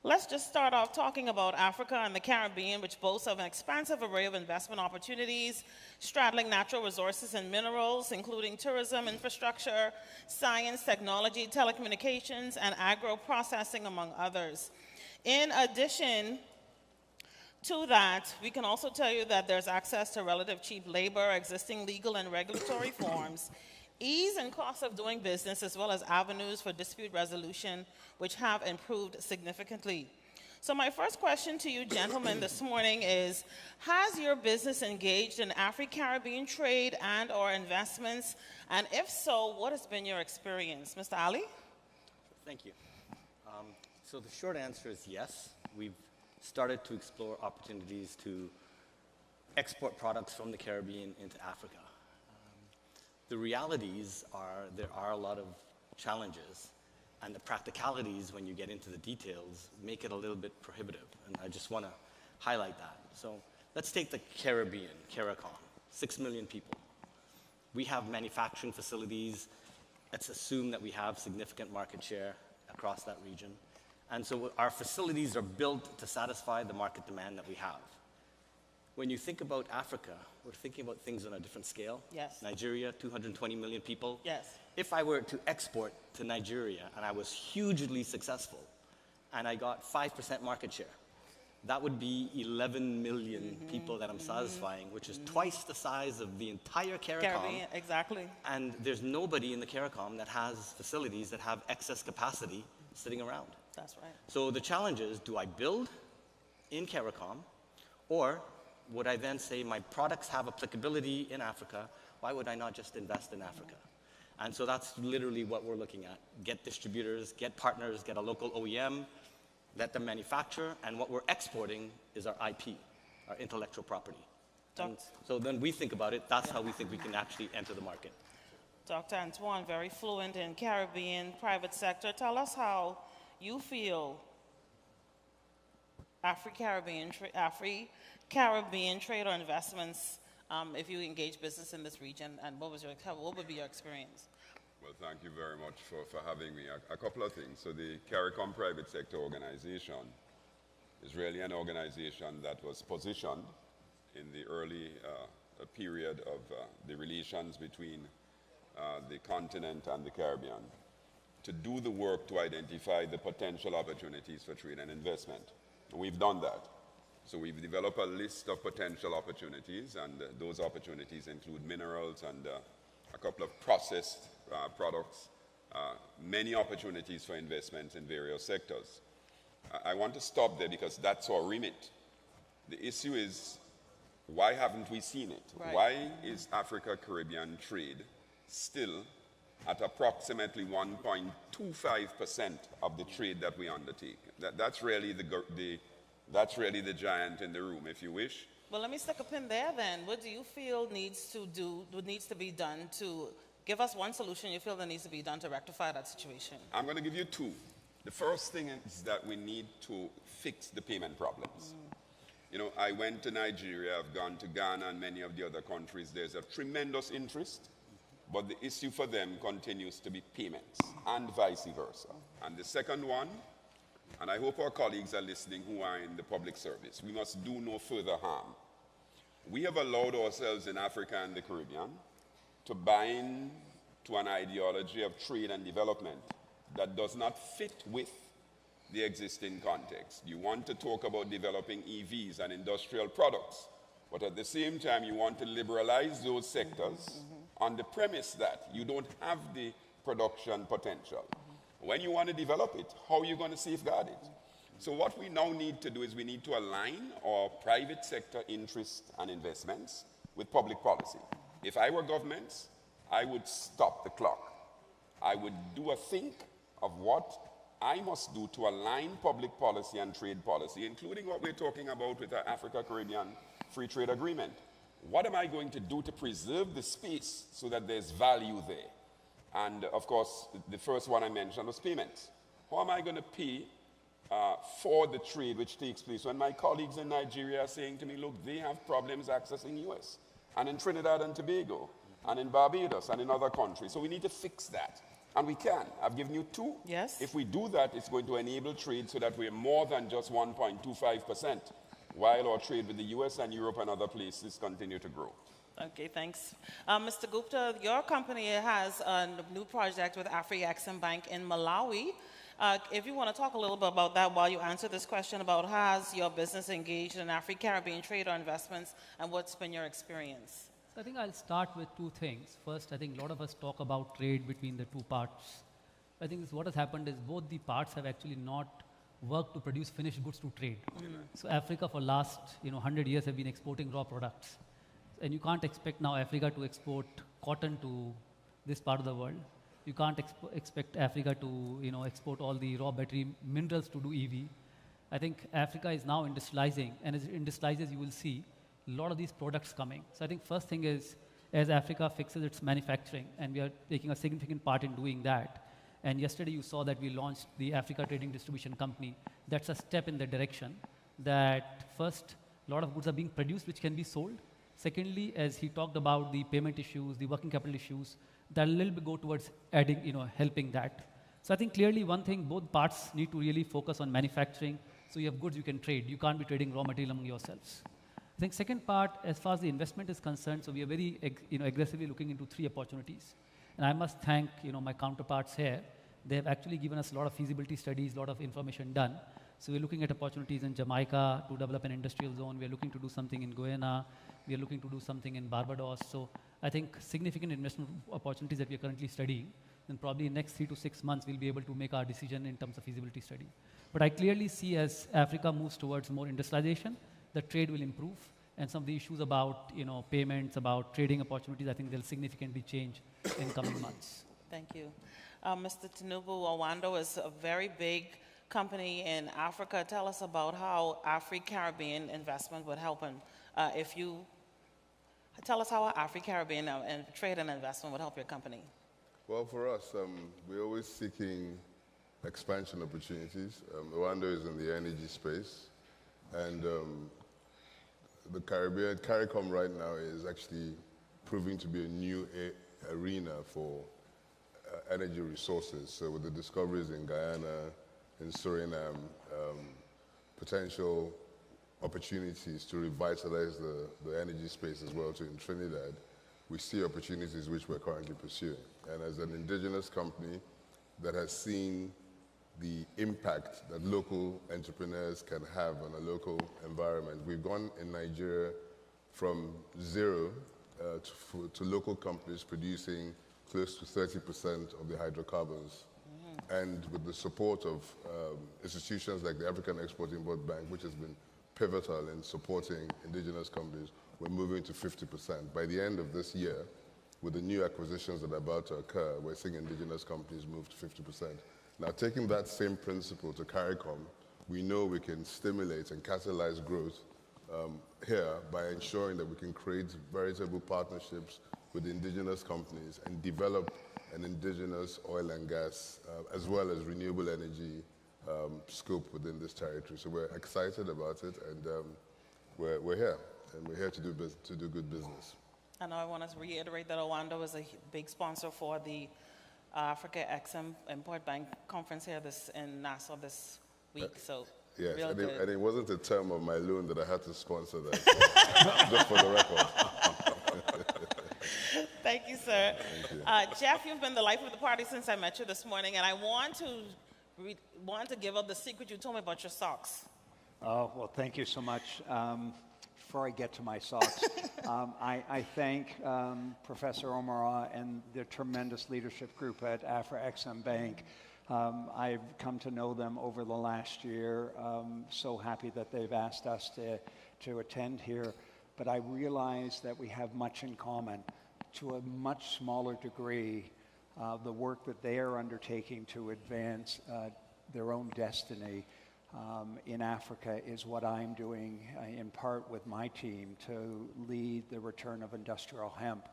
Let's just start off talking about Africa and the Caribbean, which boasts of an expansive array of investment opportunities, straddling natural resources and minerals, including tourism, infrastructure, science, technology, telecommunications, and agro-processing, among others. In addition to that, we can also tell you that there's access to relative cheap labor, existing legal and regulatory forms, ease and cost of doing business, as well as avenues for dispute resolution, which have improved significantly. So my first question to you gentlemen this morning is, has your business engaged in Afro-Caribbean trade and or investments? And if so, what has been your experience? Mr. Ali? Thank you. So the short answer is yes. We've started to explore opportunities to export products from the Caribbean into Africa. The realities are there are a lot of challenges, and the practicalities, when you get into the details, make it a little bit prohibitive, and I just want to highlight that. So let's take the Caribbean, CARICOM, 6 million people. We have manufacturing facilities. Let's assume that we have significant market share across that region. And so our facilities are built to satisfy the market demand that we have. When you think about Africa, we're thinking about things on a different scale. Yes. Nigeria, 220 million people. Yes. If I were to export to Nigeria and I was hugely successful and I got 5% market share, that would be 11 million people that I'm satisfying, which is twice the size of the entire CARICOM. Caribbean, exactly. And there's nobody in the CARICOM that has facilities that have excess capacity sitting around. That's right. So the challenge is, do I build in CARICOM, or would I then say my products have applicability in Africa? Why would I not just invest in Africa? And so that's literally what we're looking at. Get distributors, get partners, get a local OEM, let them manufacture, and what we're exporting is our IP, our intellectual property. And so then we think about it, that's how we think we can actually enter the market. Dr. Antoine, very fluent in Caribbean private sector. Tell us how you feel Afro-Caribbean trade or investments, if you engage business in this region, and what would be your experience? Well, thank you very much for having me. A couple of things. So the CARICOM Private Sector Organization is really an organization that was positioned in the early period of the relations between the continent and the Caribbean to do the work to identify the potential opportunities for trade and investment. And we've done that. So we've developed a list of potential opportunities, and those opportunities include minerals and a couple of processed products, many opportunities for investments in various sectors. I want to stop there because that's our remit. The issue is, why haven't we seen it? Right. Why is Africa-Caribbean trade still at approximately 1.25% of the trade that we undertake? That's really the giant in the room, if you wish. Well, let me stick a pin there then. What do you feel needs to be done to give us one solution you feel that needs to be done to rectify that situation? I'm going to give you two. The first thing is that we need to fix the payment problems. You know, I went to Nigeria, I've gone to Ghana and many of the other countries. There's a tremendous interest, but the issue for them continues to be payments, and vice versa. And the second one, and I hope our colleagues are listening who are in the public service, we must do no further harm. We have allowed ourselves in Africa and the Caribbean to bind to an ideology of trade and development that does not fit with the existing context. You want to talk about developing EVs and industrial products, but at the same time you want to liberalize those sectors on the premise that you don't have the production potential. When you want to develop it, how are you going to safeguard it? So what we now need to do is we need to align our private sector interests and investments with public policy. If I were governments, I would stop the clock. I would do a think of what I must do to align public policy and trade policy, including what we're talking about with our Africa-Caribbean Free Trade Agreement. What am I going to do to preserve the space so that there's value there? And of course, the first one I mentioned was payments. How am I going to pay for the trade which takes place when my colleagues in Nigeria are saying to me, look, they have problems accessing US, and in Trinidad and Tobago, and in Barbados, and in other countries. So we need to fix that. And we can. I've given you two. Yes. If we do that, it's going to enable trade so that we're more than just 1.25%, while our trade with the US and Europe and other places continue to grow. Okay, thanks. Mr. Gupta, your company has a new project with Afreximbank in Malawi. If you want to talk a little bit about that while you answer this question about has your business engaged in Afro-Caribbean trade or investments, and what's been your experience? So I think I'll start with two things. First, I think a lot of us talk about trade between the two parts. I think what has happened is both the parts have actually not worked to produce finished goods to trade. So Africa for last 100 years have been exporting raw products. And you can't expect now Africa to export cotton to this part of the world. You can't expect Africa to export all the raw battery minerals to do EV. I think Africa is now industrializing, and as it industrializes, you will see a lot of these products coming. So I think first thing is, as Africa fixes its manufacturing, and we are taking a significant part in doing that. And yesterday you saw that we launched the Africa Trading Distribution Company. That's a step in the direction that first, a lot of goods are being produced which can be sold. Secondly, as he talked about the payment issues, the working capital issues, that a little bit go towards adding, helping that. So I think clearly one thing, both parts need to really focus on manufacturing. So you have goods you can trade. You can't be trading raw material among yourselves. I think second part, as far as the investment is concerned, so we are very aggressively looking into 3 opportunities. And I must thank my counterparts here. They have actually given us a lot of feasibility studies, a lot of information done. So we're looking at opportunities in Jamaica to develop an industrial zone. We're looking to do something in Guyana. We are looking to do something in Barbados. So I think significant investment opportunities that we are currently studying. And probably in the next 3 to 6 months, we'll be able to make our decision in terms of feasibility study. But I clearly see as Africa moves towards more industrialization, the trade will improve. And some of the issues about payments, about trading opportunities, I think they'll significantly change in coming months. Thank you. Mr. Tinubu, Owando is a very big company in Africa. Tell us about how Afro-Caribbean investment would help him. Tell us how Afro-Caribbean and trade and investment would help your company. Well, for us, we're always seeking expansion opportunities. Owando is in the energy space, and the Caribbean, CARICOM right now is actually proving to be a new arena for energy resources. So with the discoveries in Guyana, in Suriname, potential opportunities to revitalize the energy space as well too in Trinidad, we see opportunities which we're currently pursuing. And as an indigenous company that has seen the impact that local entrepreneurs can have on a local environment, we've gone in Nigeria from zero to local companies producing close to 30% of the hydrocarbons. And with the support of institutions like the African Export-Import Bank, which has been pivotal in supporting indigenous companies, we're moving to 50%. By the end of this year, with the new acquisitions that are about to occur, we're seeing indigenous companies move to 50%. Now, taking that same principle to CARICOM, we know we can stimulate and catalyze growth here by ensuring that we can create veritable partnerships with indigenous companies and develop an indigenous oil and gas, as well as renewable energy scope within this territory. So we're excited about it, and we're here, and we're here to do good business. I know I want to reiterate that Owando is a big sponsor for the Africa Export Bank conference here in Nassau this week. So yes, real good. And it wasn't a term of my loan that I had to sponsor that, just for the record. Thank you, sir. Thank you. Jeff, you've been the life of the party since I met you this morning, and I want to give up the secret you told me about your socks. Oh, well, thank you so much. Before I get to my socks, I thank Professor Omara and the tremendous leadership group at Afreximbank. I've come to know them over the last year. So happy that they've asked us to attend here. But I realize that we have much in common. To a much smaller degree, the work that they are undertaking to advance their own destiny in Africa is what I'm doing in part with my team to lead the return of industrial hemp,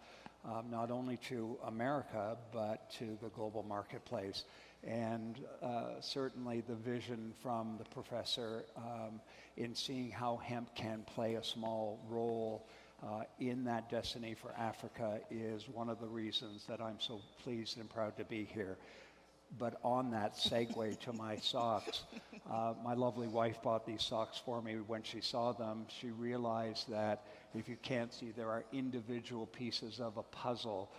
not only to America, but to the global marketplace. And certainly the vision from the professor in seeing how hemp can play a small role in that destiny for Africa is one of the reasons that I'm so pleased and proud to be here. But on that segue to my socks, my lovely wife bought these socks for me. When she saw them, she realized that if you can't see, there are individual pieces of a puzzle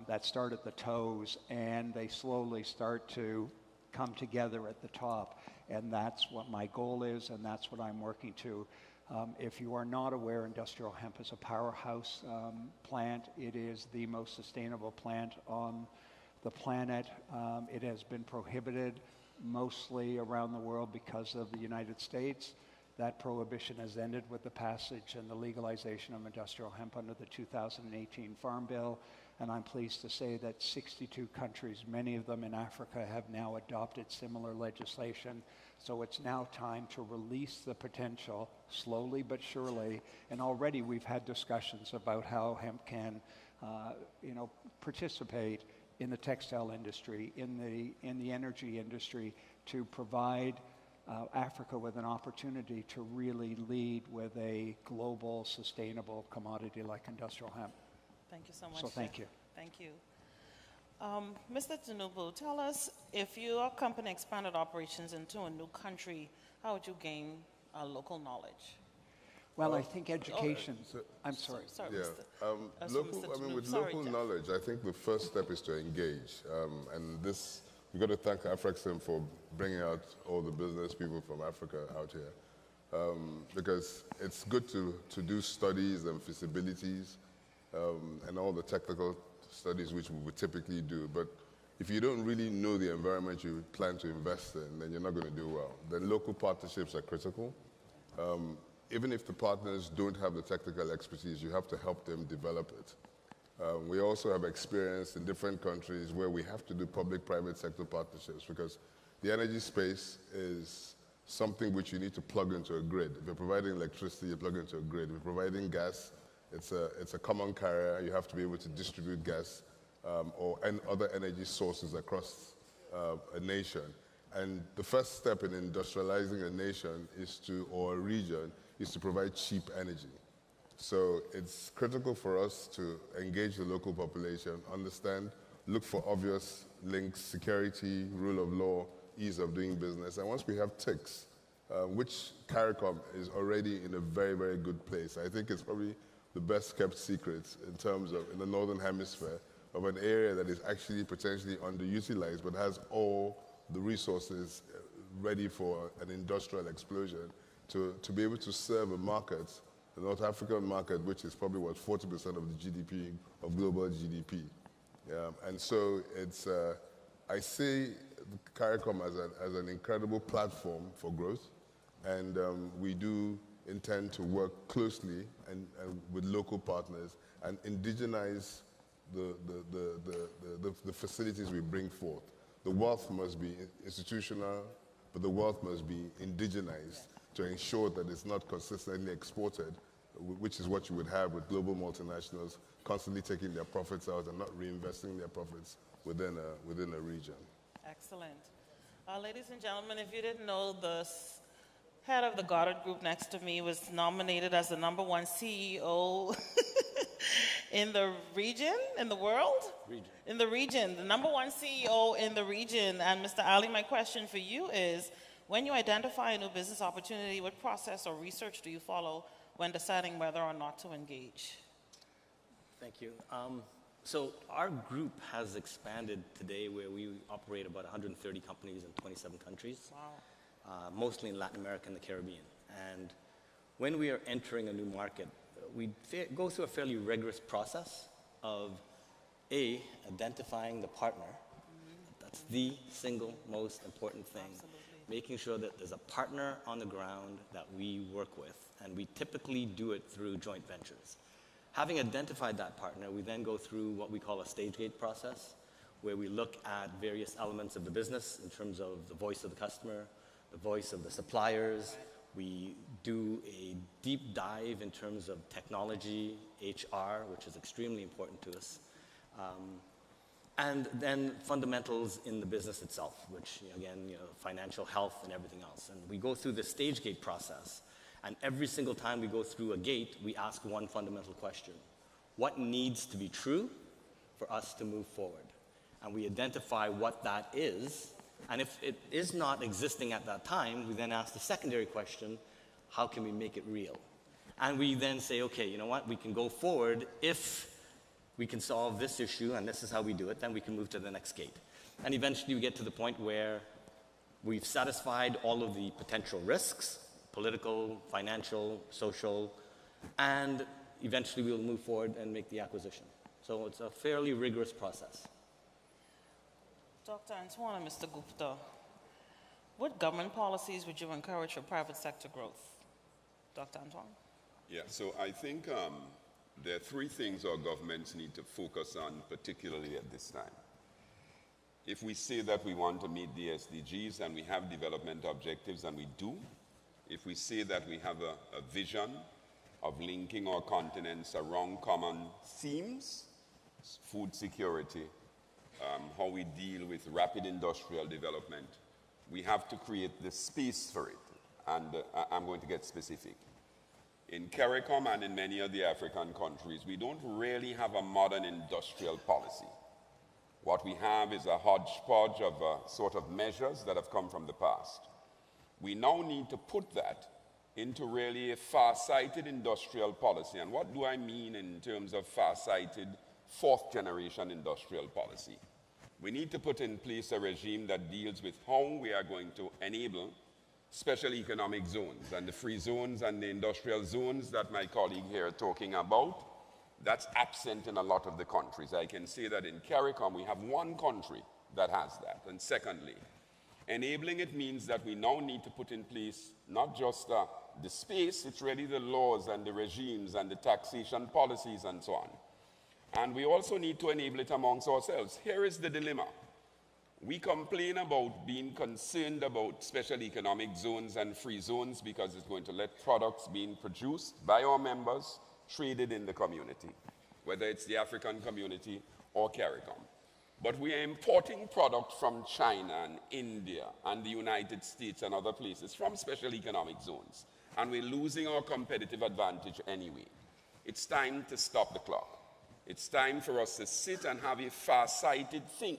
that start at the toes, and they slowly start to come together at the top. And that's what my goal is, and that's what I'm working to. If you are not aware, industrial hemp is a powerhouse plant. It is the most sustainable plant on the planet. It has been prohibited mostly around the world because of the United States. That prohibition has ended with the passage and the legalization of industrial hemp under the 2018 Farm Bill. And I'm pleased to say that 62 countries, many of them in Africa, have now adopted similar legislation. So it's now time to release the potential, slowly but surely. And already we've had discussions about how hemp can, participate in the textile industry, in the energy industry, to provide Africa with an opportunity to really lead with a global, sustainable commodity like industrial hemp. Thank you so much. So thank you. Thank you. Mr. Tinubu, tell us, if your company expanded operations into a new country, how would you gain local knowledge? Well, I think education. I'm sorry. Sorry, Yeah, Mr. local. Mr. I mean, Tinubu. with Sorry, local Jeff. knowledge, I think the first step is to engage, and this we've got to thank Afrexim for bringing out all the business people from Africa out here, because it's good to do studies and feasibilities and all the technical studies which we would typically do, but if you don't really know the environment you plan to invest in, then you're not going to do well. Then local partnerships are critical. Even if the partners don't have the technical expertise, you have to help them develop it. We also have experience in different countries where we have to do public-private sector partnerships, because the energy space is something which you need to plug into a grid. If you're providing electricity, you plug into a grid. If you're providing gas, it's a common carrier. You have to be able to distribute gas and other energy sources across a nation. And the first step in industrializing a nation or a region is to provide cheap energy. So it's critical for us to engage the local population, understand, look for obvious links, security, rule of law, ease of doing business. And once we have ticks, which CARICOM is already in a very, very good place. I think it's probably the best kept secret in terms of, in the Northern Hemisphere, of an area that is actually potentially underutilized but has all the resources ready for an industrial explosion to be able to serve a market, the North African market, which is probably, 40% of the GDP, of global GDP. And so it's, I see CARICOM as an incredible platform for growth, and we do intend to work closely and with local partners and indigenize the facilities we bring forth. The wealth must be institutional, but the wealth must be indigenized to ensure that it's not consistently exported, which is what you would have with global multinationals constantly taking their profits out and not reinvesting their profits within a region. Excellent. Ladies and gentlemen, if you didn't know, the head of the Goddard Group next to me was nominated as the #1 CEO in the region, in the world? In the region, the #1 CEO in the region. And Mr. Ali, my question for you is, when you identify a new business opportunity, what process or research do you follow when deciding whether or not to engage? Thank you. So our group has expanded today, where we operate about 130 companies in 27 countries, mostly in Latin America and the Caribbean. And when we are entering a new market, we go through a fairly rigorous process of identifying the partner. That's the single most important thing. Making sure that there's a partner on the ground that we work with, and we typically do it through joint ventures. Having identified that partner, we then go through what we call a stage gate process, where we look at various elements of the business in terms of the voice of the customer, the voice of the suppliers. We do a deep dive in terms of technology, HR, which is extremely important to us, and then fundamentals in the business itself, which, again, financial health and everything else. And we go through the stage gate process, And every single time we go through a gate, we ask one fundamental question. What needs to be true for us to move forward? And we identify what that is. And if it is not existing at that time, we then ask the secondary question, how can we make it real? And we then say, okay, you know what, we can go forward if we can solve this issue, and this is how we do it, then we can move to the next gate. And eventually we get to the point where we've satisfied all of the potential risks, political, financial, social, and eventually we'll move forward and make the acquisition. So it's a fairly rigorous process. Dr. Antoine and Mr. Gupta, what government policies would you encourage for private sector growth? Dr. Antoine? Yeah, so I think there are three things our governments need to focus on, particularly at this time. If we say that we want to meet the SDGs and we have development objectives, and we do, if we say that we have a vision of linking our continents around common themes, food security, how we deal with rapid industrial development, we have to create the space for it. And I'm going to get specific. In CARICOM and in many of the African countries, we don't really have a modern industrial policy. What we have is a hodgepodge of sort of measures that have come from the past. We now need to put that into really a far-sighted industrial policy. And what do I mean in terms of far-sighted fourth-generation industrial policy? We need to put in place a regime that deals with how we are going to enable special economic zones, and the free zones and the industrial zones that my colleague here are talking about. That's absent in a lot of the countries. I can say that in CARICOM we have one country that has that. And secondly, enabling it means that we now need to put in place not just the space, it's really the laws and the regimes and the taxation policies and so on. And we also need to enable it amongst ourselves. Here is the dilemma. We complain about being concerned about special economic zones and free zones because it's going to let products being produced by our members traded in the community, whether it's the African community or CARICOM. But we are importing product from China and India and the United States and other places from special economic zones. And we're losing our competitive advantage anyway. It's time to stop the clock. It's time for us to sit and have a far-sighted think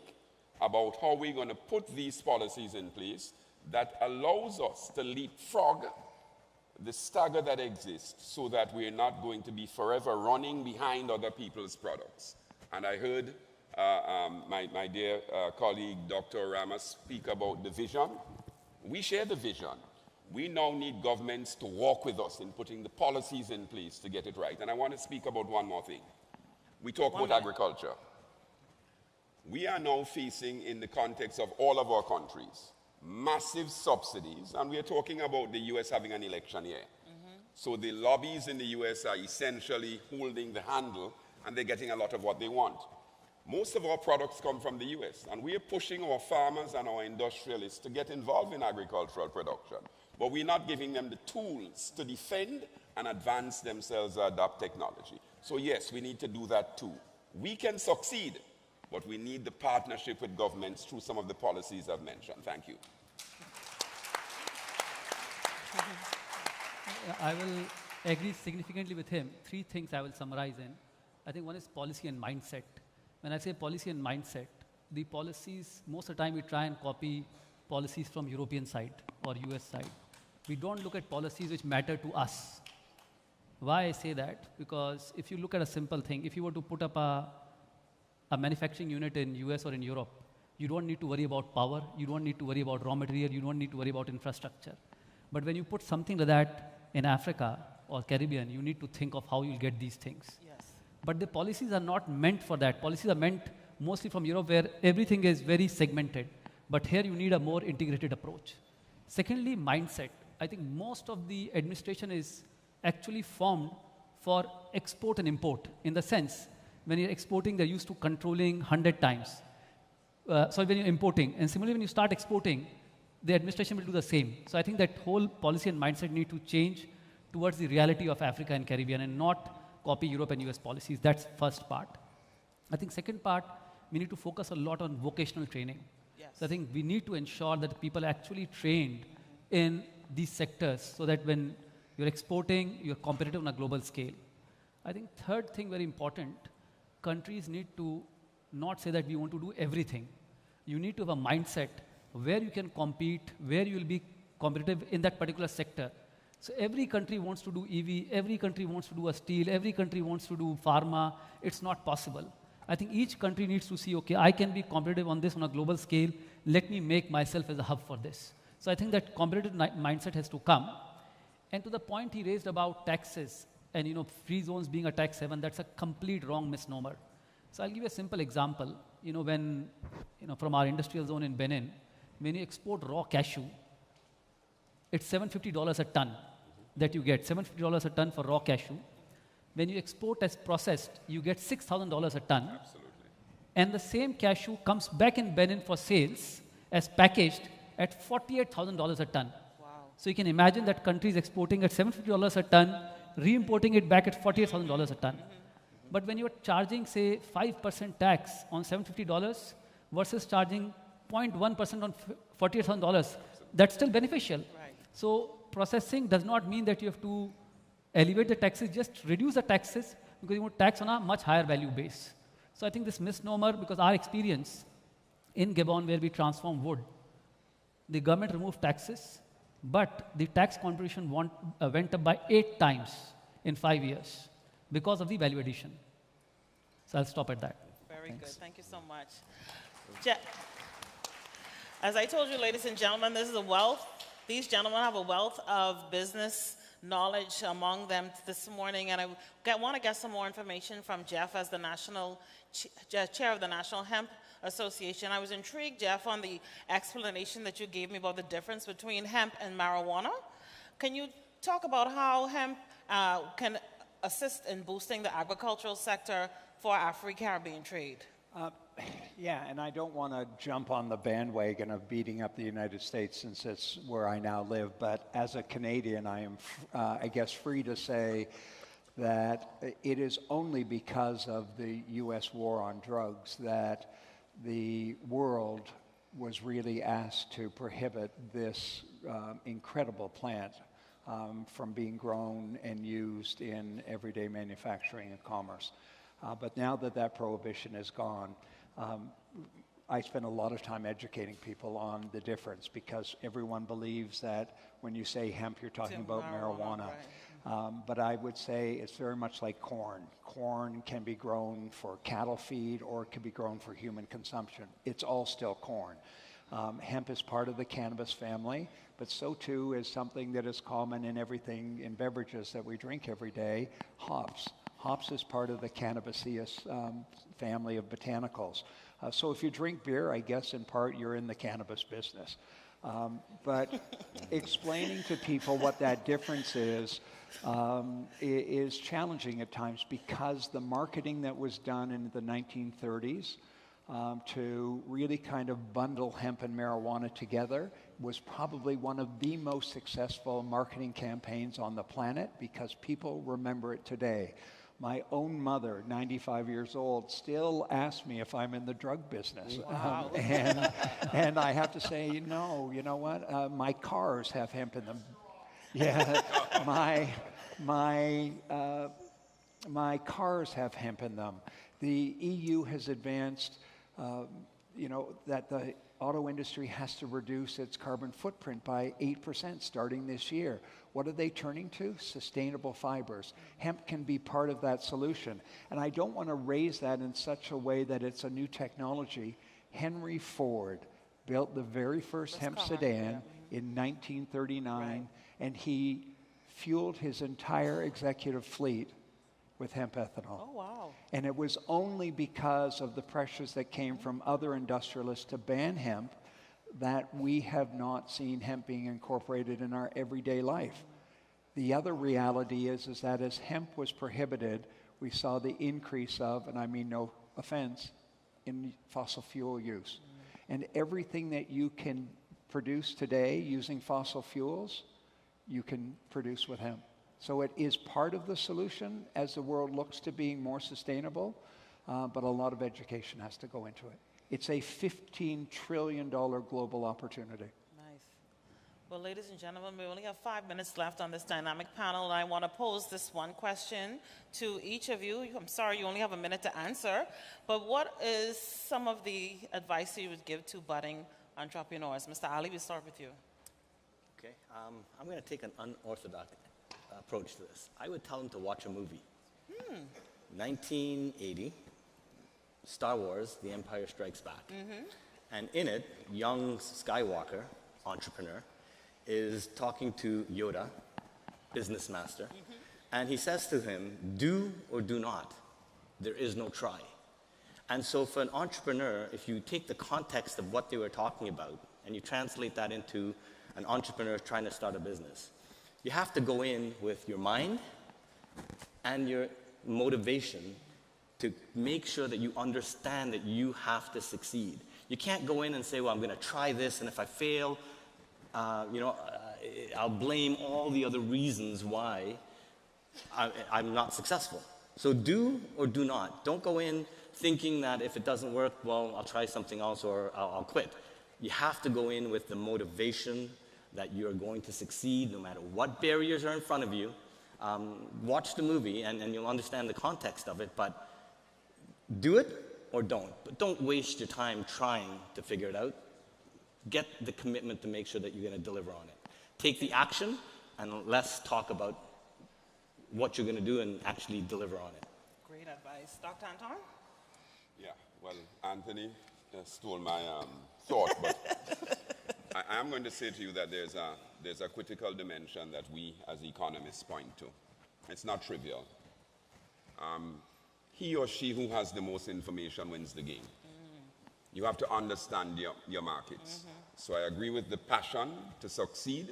about how we're going to put these policies in place that allows us to leapfrog the stagger that exists so that we're not going to be forever running behind other people's products. And I heard my dear colleague, Dr. Ramos, speak about the vision. We share the vision. We now need governments to walk with us in putting the policies in place to get it right. And I want to speak about one more thing. We talk about agriculture. We are now facing, in the context of all of our countries, massive subsidies, and we are talking about the US having an election year. So the lobbies in the US are essentially holding the handle, and they're getting a lot of what they want. Most of our products come from the US, and we are pushing our farmers and our industrialists to get involved in agricultural production. But we're not giving them the tools to defend and advance themselves or adopt technology. So yes, we need to do that too. We can succeed, but we need the partnership with governments through some of the policies I've mentioned. Thank you. I will agree significantly with him. Three things I will summarize in. I think one is policy and mindset. When I say policy and mindset, the policies, most of the time we try and copy policies from European side or US side. We don't look at policies which matter to us. Why I say that? Because if you look at a simple thing, if you were to put up a manufacturing unit in US or in Europe, you don't need to worry about power, you don't need to worry about raw material, you don't need to worry about infrastructure. But when you put something like that in Africa or Caribbean, you need to think of how you'll get these things. Yes. But the policies are not meant for that. Policies are meant mostly from Europe where everything is very segmented. But here you need a more integrated approach. Secondly, mindset. I think most of the administration is actually formed for export and import, in the sense when you're exporting, they're used to controlling 100 times. Sorry, when you're importing. And similarly, when you start exporting, the administration will do the same. So I think that whole policy and mindset need to change towards the reality of Africa and Caribbean and not copy Europe and US policies. That's first part. I think second part, we need to focus a lot on vocational training. Yes. So I think we need to ensure that people are actually trained in these sectors so that when you're exporting, you're competitive on a global scale. I think third thing very important, countries need to not say that we want to do everything. You need to have a mindset where you can compete, where you will be competitive in that particular sector. So every country wants to do EV, every country wants to do a steel, every country wants to do pharma. It's not possible. I think each country needs to see, okay, I can be competitive on this on a global scale. Let me make myself as a hub for this. So I think that competitive mindset has to come. And to the point he raised about taxes and free zones being a tax haven, that's a complete wrong misnomer. So I'll give you a simple example. When from our industrial zone in Benin, when you export raw cashew, it's $750 a ton that you get, $750 a ton for raw cashew. When you export as processed, you get $6,000 a ton. Absolutely. And the same cashew comes back in Benin for sales as packaged at $48,000 a ton. Wow. So you can imagine that countries exporting at $750 a ton, re-importing it back at $48,000 a ton. But when you're charging, say, 5% tax on $750 versus charging 0.1% on $48,000, that's still beneficial. Right. So processing does not mean that you have to elevate the taxes, just reduce the taxes because you want tax on a much higher value base. So I think this misnomer, because our experience in Gabon where we transform wood, the government removed taxes, but the tax contribution went up by 8 times in 5 years because of the value addition. So I'll stop at that. Very Thanks. good. Thank you so much. As I told you, ladies and gentlemen, this is a wealth. These gentlemen have a wealth of business knowledge among them this morning, and I want to get some more information from Jeff as the chair of the National Hemp Association. I was intrigued, Jeff, on the explanation that you gave me about the difference between hemp and marijuana. Can you talk about how hemp can assist in boosting the agricultural sector for Afro-Caribbean trade? Yeah, and I don't want to jump on the bandwagon of beating up the United States since it's where I now live, but as a Canadian, I am, I guess, free to say that it is only because of the U.S. war on drugs that the world was really asked to prohibit this incredible plant from being grown and used in everyday manufacturing and commerce. But now that that prohibition is gone, I spend a lot of time educating people on the difference because everyone believes that when you say hemp, you're talking about marijuana. Right. But I would say it's very much like corn. Corn can be grown for cattle feed or it can be grown for human consumption. It's all still corn. Hemp is part of the cannabis family, but so too is something that is common in everything in beverages that we drink every day, hops. Hops is part of the cannabiceous family of botanicals. So if you drink beer, I guess in part you're in the cannabis business. But explaining to people what that difference is challenging at times because the marketing that was done in the 1930s to really kind of bundle hemp and marijuana together was probably one of the most successful marketing campaigns on the planet because people remember it today. My own mother, 95 years old, still asks me if I'm in the drug business. Wow. And I have to say, no, you know what? My cars have hemp in them. Yeah, my cars have hemp in them. The EU has advanced, that the auto industry has to reduce its carbon footprint by 8% starting this year. What are they turning to? Sustainable fibers. Hemp can be part of that solution. And I don't want to raise that in such a way that it's a new technology. Henry Ford built the very first hemp sedan in 1939, right. And he fueled his entire executive fleet with hemp ethanol. Oh, wow. And it was only because of the pressures that came from other industrialists to ban hemp that we have not seen hemp being incorporated in our everyday life. The other reality is that as hemp was prohibited, we saw the increase of, and I mean no offense, in fossil fuel use. And everything that you can produce today using fossil fuels, you can produce with hemp. So it is part of the solution as the world looks to being more sustainable, but a lot of education has to go into it. It's a $15 trillion global opportunity. Nice. Well, ladies and gentlemen, we only have 5 minutes left on this dynamic panel, and I want to pose this one question to each of you. I'm sorry you only have a minute to answer, but what is some of the advice you would give to budding entrepreneurs? Mr. Ali, we'll start with you. Okay, I'm going to take an unorthodox approach to this. I would tell them to watch a movie. 1980, Star Wars, The Empire Strikes Back. And in it, young Skywalker, entrepreneur, is talking to Yoda, business master, and he says to him, do or do not. There is no try. And so for an entrepreneur, if you take the context of what they were talking about and you translate that into an entrepreneur trying to start a business, you have to go in with your mind and your motivation to make sure that you understand that you have to succeed. You can't go in and say, well, I'm going to try this, and if I fail, I'll blame all the other reasons why I'm not successful. So do or do not. Don't go in thinking that if it doesn't work, well, I'll try something else or I'll quit. You have to go in with the motivation that you're going to succeed no matter what barriers are in front of you. Watch the movie and you'll understand the context of it, but do it or don't. But don't waste your time trying to figure it out. Get the commitment to make sure that you're going to deliver on it. Take the action, and let's talk about what you're going to do and actually deliver on it. Great advice. Dr. Anton? Yeah, well, Anthony stole my thought, but I am going to say to you that there's a critical dimension that we as economists point to. It's not trivial. He or she who has the most information wins the game. You have to understand your markets. So I agree with the passion to succeed,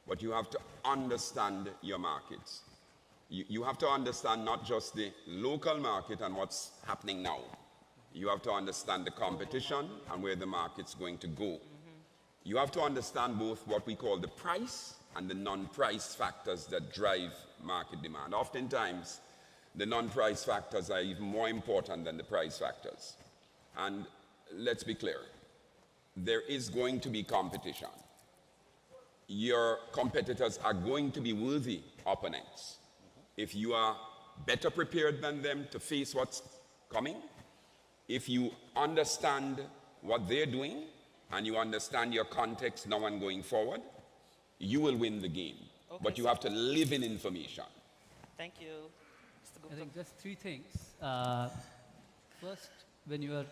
but you have to understand your markets. You have to understand not just the local market and what's happening now. You have to understand the competition and where the market's going to go. You have to understand both what we call the price and the non-price factors that drive market demand. Oftentimes, the non-price factors are even more important than the price factors. And let's be clear, there is going to be competition. Your competitors are going to be worthy opponents. If you are better prepared than them to face what's coming, if you understand what they're doing and you understand your context now and going forward, you will win the game. Okay, but you have to live in information. Thank you. Mr. I Gupta. think just 3 things. First, when you are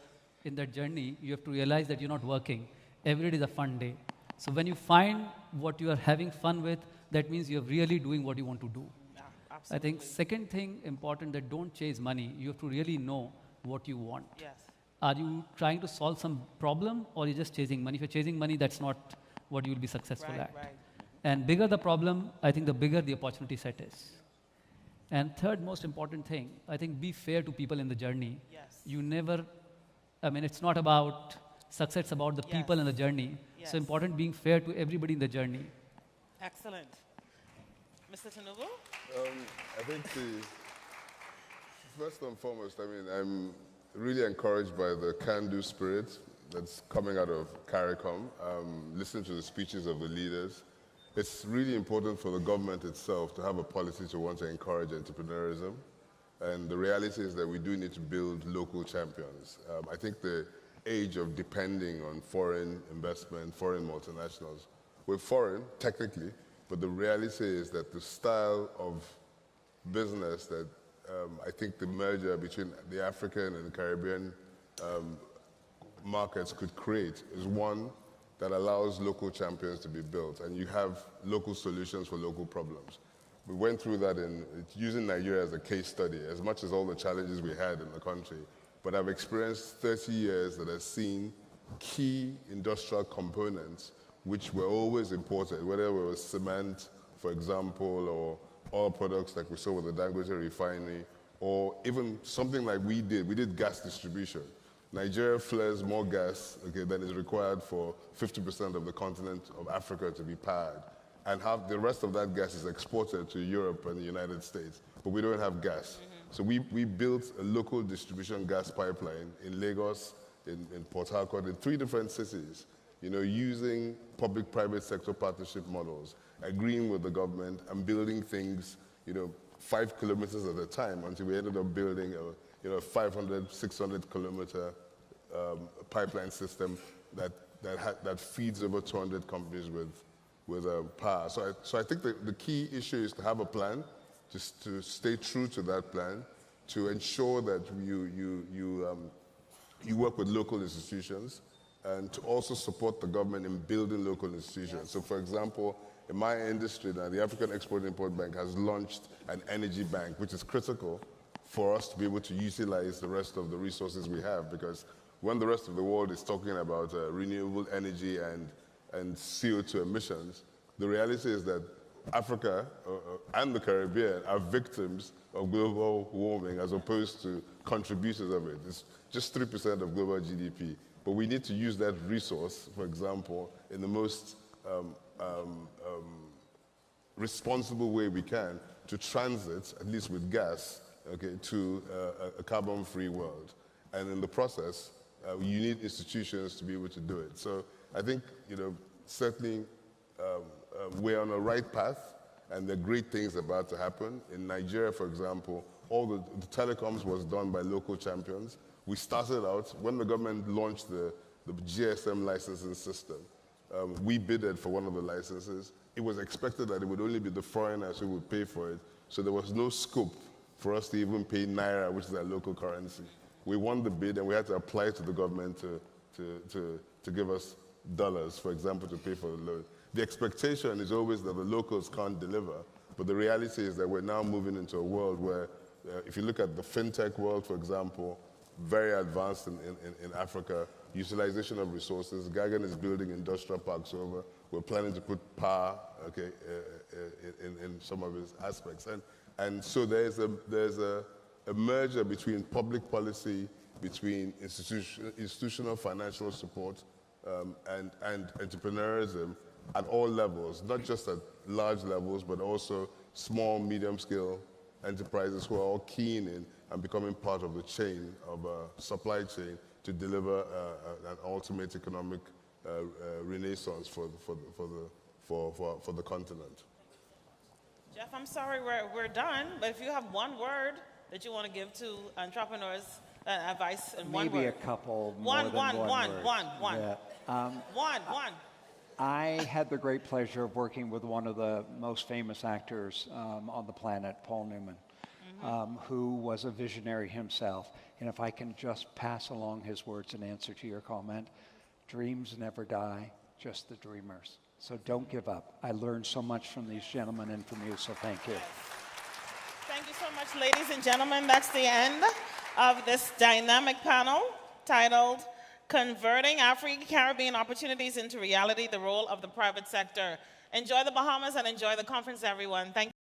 in that journey, you have to realize that you're not working. Every day is a fun day. So when you find what you are having fun with, that means you're really doing what you want to do. Yeah, I absolutely. think second thing important, that don't chase money. You have to really know what you want. Yes. Are you trying to solve some problem, or you're just chasing money? If you're chasing money, that's not what you'll be successful Right, at. right. And bigger the problem, I think the bigger the opportunity set is. And third most important thing, I think be fair to people in the journey. Yes. You never, it's not about success, it's about the Yes. people in the journey. Yes. So important being fair to everybody in the journey. Excellent. Mr. Tinubu? I think first and foremost, I'm really encouraged by the can-do spirit that's coming out of CARICOM, listening to the speeches of the leaders. It's really important for the government itself to have a policy to want to encourage entrepreneurism. And the reality is that we do need to build local champions. I think the age of depending on foreign investment, foreign multinationals, we're foreign, technically, but the reality is that the style of business that I think the merger between the African and the Caribbean markets could create is one that allows local champions to be built, and you have local solutions for local problems. We went through that in using Nigeria as a case study, as much as all the challenges we had in the country. But I've experienced 30 years that have seen key industrial components which were always imported, whether it was cement, for example, or oil products like we saw with the Dangote refinery, or even something like we did gas distribution. Nigeria flares more gas than is required for 50% of the continent of Africa to be powered. And the rest of that gas is exported to Europe and the United States. But we don't have gas. So we built a local distribution gas pipeline in Lagos, in Port Harcourt, in 3 different cities, using public-private sector partnership models, agreeing with the government and building things, 5 kilometers at a time until we ended up building a 500, 600 kilometer pipeline system that feeds over 200 companies with power. So I think the key issue is to have a plan, just to stay true to that plan, to ensure that you work with local institutions, and to also support the government in building local institutions. Yes. So for example, in my industry now, the African Export-Import Bank has launched an energy bank, which is critical for us to be able to utilize the rest of the resources we have, because when the rest of the world is talking about renewable energy and CO2 emissions, the reality is that Africa and the Caribbean are victims of global warming as opposed to contributors of it. It's just 3% of global GDP. But we need to use that resource, for example, in the most responsible way we can to transit, at least with gas, to a carbon-free world. And in the process, you need institutions to be able to do it. So I think, certainly we're on the right path, and there are great things about to happen. In Nigeria, for example, all the telecoms was done by local champions. We started out, when the government launched the GSM licensing system, we bidded for one of the licenses. It was expected that it would only be the foreigners who would pay for it, so there was no scope for us to even pay Naira, which is our local currency. We won the bid, and we had to apply to the government to give us dollars, for example, to pay for the loan. The expectation is always that the locals can't deliver, but the reality is that we're now moving into a world where, if you look at the fintech world, for example, very advanced in Africa, utilization of resources. Gagan is building industrial parks over. We're planning to put power, in some of its aspects. And so there's a merger between public policy, between institutional financial support, and entrepreneurism at all levels, not just at large levels, but also small, medium-scale enterprises who are all keen in and becoming part of the chain, of a supply chain, to deliver an ultimate economic renaissance for the continent. Jeff, I'm sorry we're done, but if you have one word that you want to give to entrepreneurs, advice in one word. Maybe a couple more One. than one word. Yeah. One. I had the great pleasure of working with one of the most famous actors on the planet, Paul Newman, who was a visionary himself. And if I can just pass along his words in answer to your comment, dreams never die, just the dreamers. So don't give up. I learned so much from these gentlemen and from you, so thank you. Thank you so much, ladies and gentlemen. That's the end of this dynamic panel titled Converting Afro-Caribbean Opportunities into Reality, the Role of the Private Sector. Enjoy the Bahamas and enjoy the conference, everyone. Thank you.